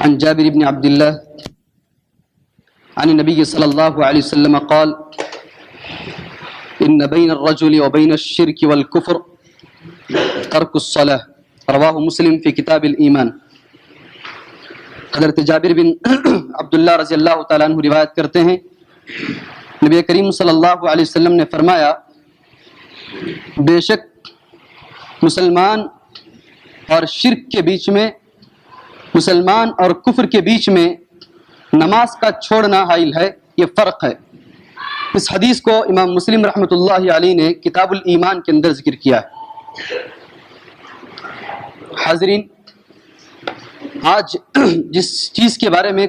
عن جابر بن عبد الله عن النبي صلى الله عليه وسلم قال إن بين الرجل وبين الشرك والكفر ترك الصلاة رواه مسلم في كتاب الإيمان۔ حضرت جابر بن عبداللہ رضی اللہ تعالیٰ عنہ روایت کرتے ہیں، نبی کریم صلی اللہ علیہ وسلم نے فرمایا، بے شک مسلمان اور شرک کے بیچ میں، مسلمان اور کفر کے بیچ میں نماز کا چھوڑنا حائل ہے، یہ فرق ہے۔ اس حدیث کو امام مسلم رحمۃ اللہ علیہ نے کتاب الایمان کے اندر ذکر کیا ہے۔ حاضرین، آج جس چیز کے بارے میں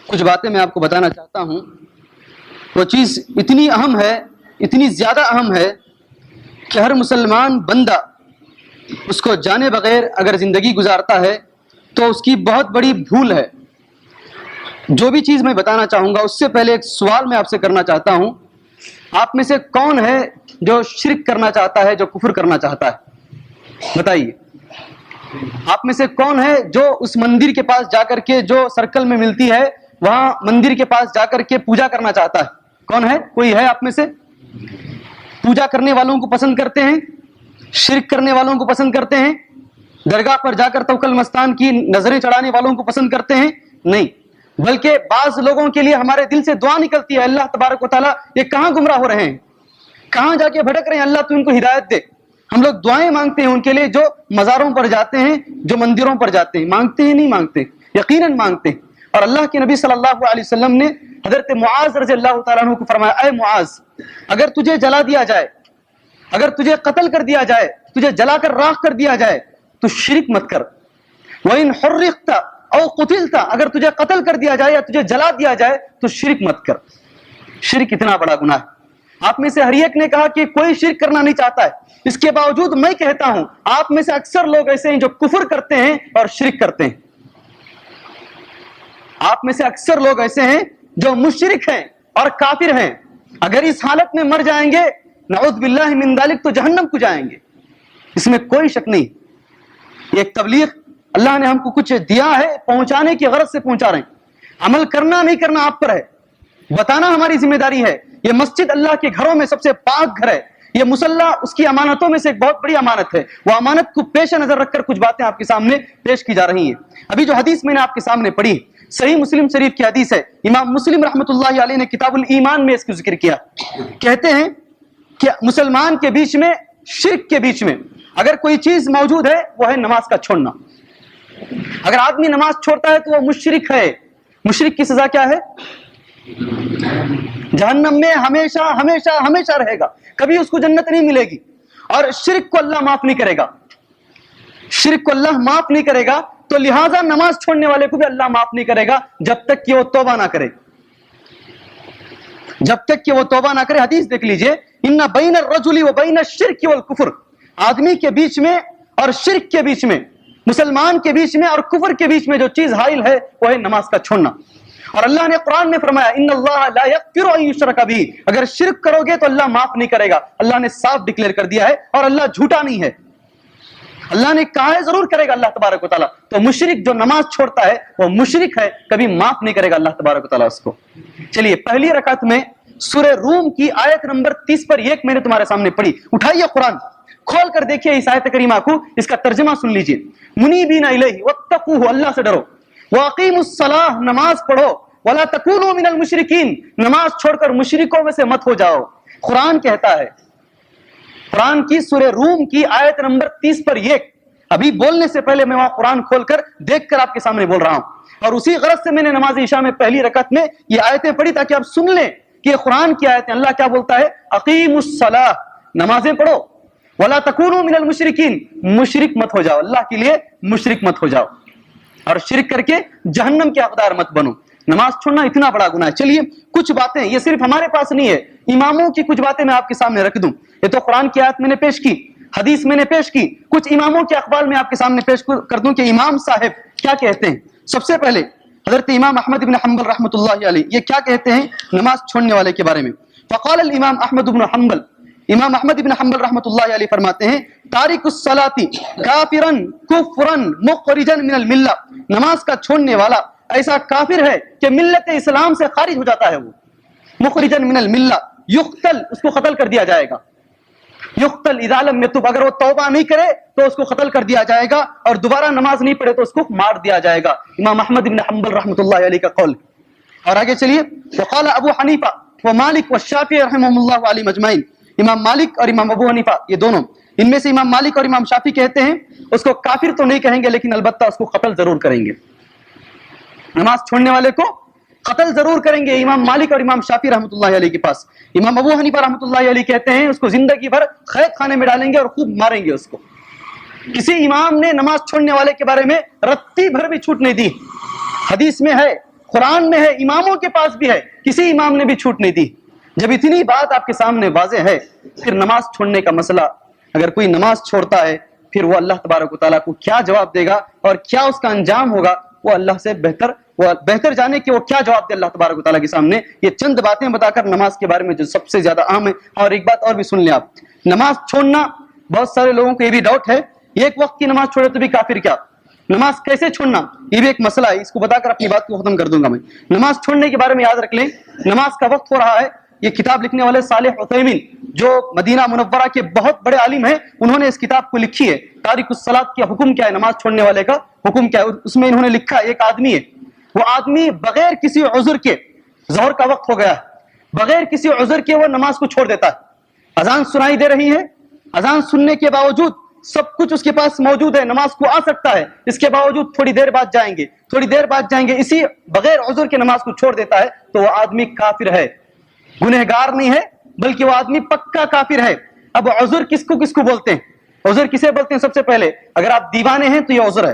کچھ باتیں میں آپ کو بتانا چاہتا ہوں، وہ چیز اتنی اہم ہے، اتنی زیادہ اہم ہے کہ ہر مسلمان بندہ اس کو جانے بغیر اگر زندگی گزارتا ہے تو اس کی بہت بڑی بھول ہے۔ جو بھی چیز میں بتانا چاہوں گا اس سے پہلے ایک سوال میں آپ سے کرنا چاہتا ہوں، آپ میں سے کون ہے جو شرک کرنا چاہتا ہے، جو کفر کرنا چاہتا ہے؟ بتائیے، آپ میں سے کون ہے جو اس مندر کے پاس جا کر کے، جو سرکل میں ملتی ہے وہاں مندر کے پاس جا کر کے پوجا کرنا چاہتا ہے؟ کون ہے؟ کوئی ہے آپ میں سے؟ پوجا کرنے والوں کو پسند کرتے ہیں، شرک کرنے والوں کو پسند کرتے ہیں، درگاہ پر جا کر توکل مستان کی نظریں چڑھانے والوں کو پسند کرتے ہیں؟ نہیں، بلکہ بعض لوگوں کے لیے ہمارے دل سے دعا نکلتی ہے، اللہ تبارک و تعالیٰ یہ کہاں گمراہ ہو رہے ہیں، کہاں جا کے بھٹک رہے ہیں، اللہ تو ان کو ہدایت دے۔ ہم لوگ دعائیں مانگتے ہیں ان کے لیے جو مزاروں پر جاتے ہیں، جو مندروں پر جاتے ہیں، مانگتے ہیں نہیں مانگتے؟ یقیناً مانگتے ہیں۔ اور اللہ کے نبی صلی اللہ علیہ وسلم نے حضرت معاذ رضی اللہ تعالیٰ عنہ کو فرمایا، اے معاذ، اگر تجھے جلا دیا جائے، اگر تجھے قتل کر دیا جائے، تجھے جلا کر راکھ کر دیا جائے تو شرک مت کر۔ وَإِنْ حُرِّقْتَ أَوْ قُتِلْتَ، اگر تجھے قتل کر دیا جائے یا تجھے جلا دیا جائے تو شرک مت کر۔ شرک اتنا بڑا گناہ ہے۔ آپ میں سے ہر ایک نے کہا کہ کوئی شرک کرنا نہیں چاہتا ہے، اس کے باوجود میں کہتا ہوں آپ میں سے اکثر لوگ ایسے ہیں جو کفر کرتے ہیں اور شرک کرتے ہیں۔ آپ میں سے اکثر لوگ ایسے ہیں جو مشرک ہیں اور کافر ہیں، اگر اس حالت میں مر جائیں گے نعوذ باللہ من ذالک تو جہنم کو جائیں گے، اس میں کوئی شک نہیں۔ یہ ایک تبلیغ اللہ نے ہم کو کچھ دیا ہے، پہنچانے کی غرض سے پہنچا رہے ہیں۔ عمل کرنا نہیں کرنا آپ پر ہے، بتانا ہماری ذمہ داری ہے۔ یہ مسجد اللہ کے گھروں میں سب سے پاک گھر ہے، یہ مصلی اس کی امانتوں میں سے ایک بہت بڑی امانت ہے۔ وہ امانت کو پیش نظر رکھ کر کچھ باتیں آپ کے سامنے پیش کی جا رہی ہیں۔ ابھی جو حدیث میں نے آپ کے سامنے پڑھی، صحیح مسلم شریف کی حدیث ہے، امام مسلم رحمۃ اللہ علیہ نے کتاب الایمان میں اس کا ذکر کیا۔ کہتے ہیں کہ مسلمان کے بیچ میں، شرک کے بیچ میں اگر کوئی چیز موجود ہے وہ ہے نماز کا چھوڑنا۔ اگر آدمی نماز چھوڑتا ہے تو وہ مشرک ہے۔ مشرک کی سزا کیا ہے؟ جہنم میں ہمیشہ ہمیشہ ہمیشہ رہے گا، کبھی اس کو جنت نہیں ملے گی۔ اور شرک کو اللہ معاف نہیں کرے گا، شرک کو اللہ معاف نہیں کرے گا، تو لہٰذا نماز چھوڑنے والے کو بھی اللہ معاف نہیں کرے گا جب تک کہ وہ توبہ نہ کرے، جب تک کہ وہ توبہ نہ کرے۔ حدیث دیکھ لیجئے، ان بین الرجل و بین الشرک والکفر، آدمی کے بیچ میں اور شرک کے بیچ میں، مسلمان کے بیچ میں اور کفر کے بیچ میں جو چیز حائل ہے وہ ہے نماز کا چھوڑنا۔ اور اللہ نے قرآن میں فرمایا، ان اللہ لا یغفر ان یشرک بہ، اگر شرک کرو گے تو اللہ معاف نہیں کرے گا۔ اللہ نے صاف ڈکلیئر کر دیا ہے، اور اللہ جھوٹا نہیں ہے، اللہ نے کہا ہے ضرور کرے گا اللہ تبارک و تعالیٰ۔ تو مشرک جو نماز چھوڑتا ہے وہ مشرک ہے، کبھی معاف نہیں کرے گا اللہ تبارک و تعالیٰ اس کو۔ چلیے، پہلی رکعت میں سورہ روم کی آیت نمبر 30 پر ایک میں نے تمہارے سامنے پڑھی، اٹھائیے قرآن، کھول کر دیکھیے اس آیت کریمہ کو، اس کا ترجمہ سن لیجیے۔ منیبین الیہ واتقوہ، اللہ سے ڈرو، واقیموا الصلاۃ، نماز پڑھو، ولا تکونوا من المشرکین، نماز چھوڑ کر مشرکوں میں سے مت ہو جاؤ۔ قرآن کہتا ہے، قرآن کی سورہ روم کی آیت نمبر 30 پر ایک، ابھی بولنے سے پہلے میں وہاں قرآن کھول کر دیکھ کر آپ کے سامنے بول رہا ہوں، اور اسی غرض سے میں نے نماز عشاء میں پہلی رکعت میں یہ آیتیں پڑھی تاکہ آپ سن لیں کہ قرآن کی آیتیں اللہ کیا بولتا ہے، اقیموا الصلاۃ، نمازیں پڑھو، ولا تکونوا من المشرکین، مشرک مت ہو جاؤ، اللہ کے لیے مشرک مت ہو جاؤ، اور شرک کر کے جہنم کے حقدار مت بنو۔ نماز چھوڑنا اتنا بڑا گناہ ہے۔ چلیے، کچھ باتیں، یہ صرف ہمارے پاس نہیں ہے، اماموں کی کچھ باتیں میں آپ کے سامنے رکھ دوں۔ یہ تو قرآن کی آیت میں نے پیش کی، حدیث میں نے پیش کی، کچھ اماموں کے اقوال میں آپ کے سامنے پیش کر دوں کہ امام صاحب کیا کہتے ہیں۔ سب سے پہلے حضرت امام احمد بن حنبل رحمۃ اللہ علیہ، یہ کیا کہتے ہیں نماز چھوڑنے والے کے بارے میں۔ فقال الامام احمد بن حنبل، امام احمد بن حنبل رحمۃ اللہ علیہ فرماتے ہیں، تارک الصلاۃ کافرا کفرا مخرجا من الملہ، نماز کا چھوڑنے والا ایسا کافر ہے کہ ملت اسلام سے خارج ہو جاتا ہے، وہ مخرجا من الملہ، یقتل، اس کو قتل کر دیا جائے گا، یقتل اذا لم یتب، اگر وہ توبہ نہیں کرے تو اس کو قتل کر دیا جائے گا، اور دوبارہ نماز نہیں پڑھے تو اس کو مار دیا جائے گا، امام احمد بن حنبل رحمۃ اللہ علیہ کا قول۔ اور آگے چلیے، وقال ابو حنیفہ ومالک والشافعی رحمهم اللہ علیہ مجمعین، امام مالک اور امام ابو حنیفہ یہ دونوں، ان میں سے امام مالک اور امام شافعی کہتے ہیں اس کو کافر تو نہیں کہیں گے لیکن البتہ اس کو قتل ضرور کریں گے، نماز چھوڑنے والے کو قتل ضرور کریں گے، امام مالک اور امام شافعی رحمۃ اللہ علیہ کے پاس۔ امام ابو حنیفہ رحمۃ اللہ علیہ کہتے ہیں اس کو زندگی بھر قید خانے میں ڈالیں گے اور خوب ماریں گے اس کو۔ کسی امام نے نماز چھوڑنے والے کے بارے میں رتی بھر بھی چھوٹ نہیں دی، حدیث میں ہے، قرآن میں ہے، اماموں کے پاس بھی ہے، کسی امام نے بھی چھوٹ نہیں دی۔ جب اتنی بات آپ کے سامنے واضح ہے، پھر نماز چھوڑنے کا مسئلہ، اگر کوئی نماز چھوڑتا ہے پھر وہ اللہ تبارک و تعالیٰ کو کیا جواب دے گا اور کیا اس کا انجام ہوگا، وہ اللہ سے بہتر جانے کہ وہ کیا جواب دے اللہ تبارک و تعالیٰ کے سامنے۔ یہ چند باتیں بتا کر نماز کے بارے میں جو سب سے زیادہ اہم ہے، اور ایک بات اور بھی سن لیں آپ، نماز چھوڑنا، بہت سارے لوگوں کو یہ بھی ڈاؤٹ ہے، ایک وقت کی نماز چھوڑے تو بھی کافر کیا، نماز کیسے چھوڑنا، یہ بھی ایک مسئلہ ہے، اس کو بتا کر اپنی بات کو ختم کر دوں گا میں۔ نماز چھوڑنے کے بارے میں یاد رکھ لیں، نماز کا وقت ہو رہا ہے، یہ کتاب لکھنے والے صالح عثیمین جو مدینہ منورہ کے بہت بڑے عالم ہیں، انہوں نے اس کتاب کو لکھی ہے، تارک الصلاۃ کا حکم کیا ہے، نماز چھوڑنے والے کا حکم کیا ہے، اس میں انہوں نے لکھا ایک آدمی ہے، وہ آدمی بغیر کسی عذر کے، ظہر کا وقت ہو گیا ہے، بغیر کسی عذر کے وہ نماز کو چھوڑ دیتا ہے، اذان سنائی دے رہی ہے، اذان سننے کے باوجود سب کچھ اس کے پاس موجود ہے، نماز کو آ سکتا ہے، اس کے باوجود تھوڑی دیر بعد جائیں گے، اسی بغیر عذر کے نماز کو چھوڑ دیتا ہے، تو وہ آدمی کافر ہے، گنہگار نہیں ہے بلکہ وہ آدمی پکا کافر ہے۔ اب عذر کس کو بولتے ہیں، عذر کسے بولتے ہیں؟ سب سے پہلے اگر آپ دیوانے ہیں تو یہ عذر ہے،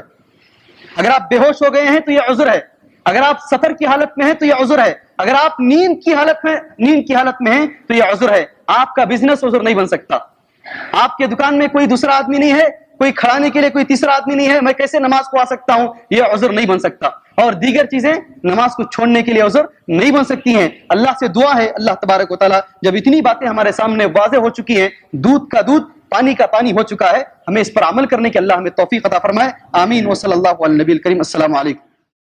اگر آپ بے ہوش ہو گئے ہیں تو یہ عذر ہے، اگر آپ سفر کی حالت میں ہیں تو یہ عذر ہے، اگر آپ نیند کی حالت میں ہیں تو یہ عذر ہے۔ آپ کا بزنس عذر نہیں بن سکتا، آپ کے دکان میں کوئی دوسرا آدمی نہیں ہے، کوئی کھڑانے کے لیے کوئی تیسرا آدمی نہیں ہے، میں کیسے نماز کو آ سکتا ہوں، یہ عذر نہیں بن سکتا، اور دیگر چیزیں نماز کو چھوڑنے کے لیے عذر نہیں بن سکتی ہیں۔ اللہ سے دعا ہے اللہ تبارک و تعالیٰ جب اتنی باتیں ہمارے سامنے واضح ہو چکی ہیں، دودھ کا دودھ پانی کا پانی ہو چکا ہے، ہمیں اس پر عمل کرنے کی اللہ ہمیں توفیق عطا فرمائے، آمین، وصلی اللہ علی نبی الکریم، السلام علیکم۔